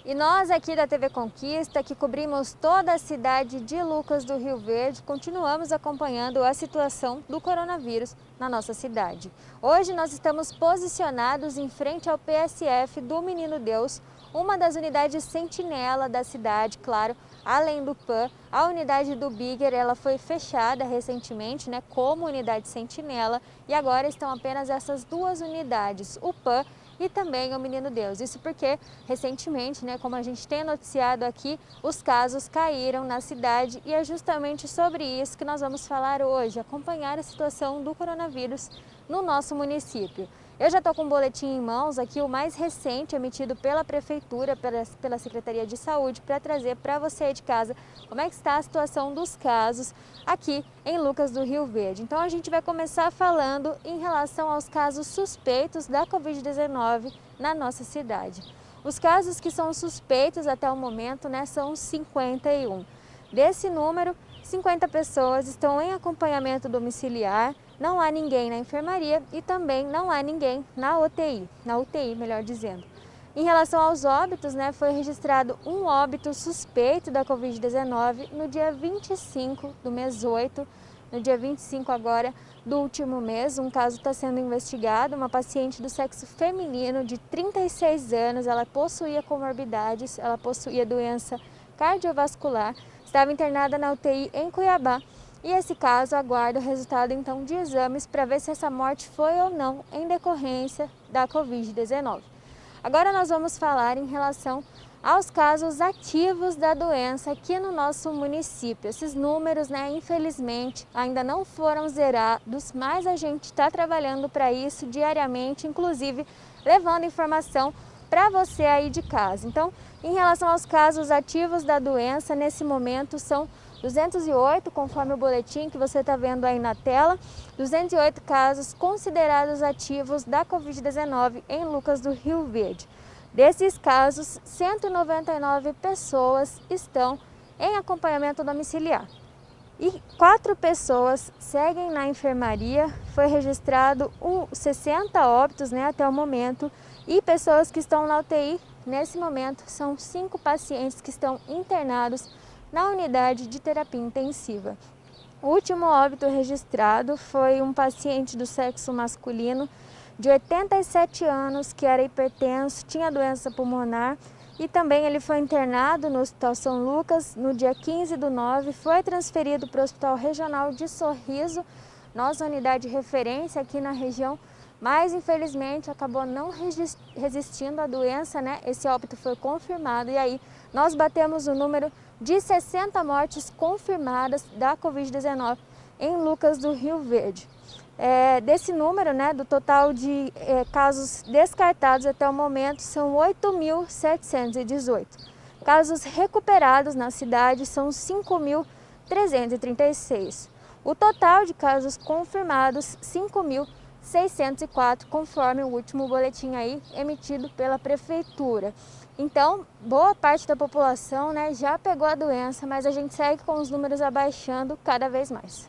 E nós aqui da TV Conquista, que cobrimos toda a cidade de Lucas do Rio Verde, continuamos acompanhando a situação do coronavírus na nossa cidade. Hoje nós estamos posicionados em frente ao PSF do Menino Deus, uma das unidades sentinela da cidade, claro, além do PAN. A unidade do Bigger, ela foi fechada recentemente, como unidade sentinela, e agora estão apenas essas duas unidades, o PAN e também o Menino Deus. Isso porque, recentemente, como a gente tem noticiado aqui, os casos caíram na cidade e é justamente sobre isso que nós vamos falar hoje, acompanhar a situação do coronavírus no nosso município. Eu já estou com um boletim em mãos aqui, o mais recente, emitido pela Prefeitura, pela Secretaria de Saúde, para trazer para você aí de casa como é que está a situação dos casos aqui em Lucas do Rio Verde. Então a gente vai começar falando em relação aos casos suspeitos da Covid-19 na nossa cidade. Os casos que são suspeitos até o momento são 51. Desse número, 50 pessoas estão em acompanhamento domiciliar, não há ninguém na enfermaria e também não há ninguém na UTI, melhor dizendo. Em relação aos óbitos, foi registrado um óbito suspeito da Covid-19 no dia 25 do mês 8, no dia 25 agora do último mês. Um caso está sendo investigado, uma paciente do sexo feminino de 36 anos, ela possuía comorbidades, ela possuía doença cardiovascular, estava internada na UTI em Cuiabá. E esse caso aguarda o resultado então de exames para ver se essa morte foi ou não em decorrência da Covid-19. Agora nós vamos falar em relação aos casos ativos da doença aqui no nosso município. Esses números, infelizmente, ainda não foram zerados, mas a gente está trabalhando para isso diariamente, inclusive levando informação para você aí de casa. Então, em relação aos casos ativos da doença, nesse momento são 208, conforme o boletim que você está vendo aí na tela, 208 casos considerados ativos da Covid-19 em Lucas do Rio Verde. Desses casos, 199 pessoas estão em acompanhamento domiciliar. E 4 pessoas seguem na enfermaria, foi registrado 60 óbitos até o momento, e pessoas que estão na UTI, nesse momento, são 5 pacientes que estão internados na unidade de terapia intensiva. O último óbito registrado foi um paciente do sexo masculino de 87 anos, que era hipertenso, tinha doença pulmonar e também ele foi internado no Hospital São Lucas no dia 15/9, foi transferido para o Hospital Regional de Sorriso, nossa unidade de referência aqui na região, mas infelizmente acabou não resistindo à doença, Esse óbito foi confirmado e aí nós batemos o número de 60 mortes confirmadas da Covid-19 em Lucas do Rio Verde. Desse número, do total de casos descartados até o momento, são 8.718. Casos recuperados na cidade são 5.336. O total de casos confirmados, 5.604, conforme o último boletim aí emitido pela Prefeitura. Então, boa parte da população já pegou a doença, mas a gente segue com os números abaixando cada vez mais.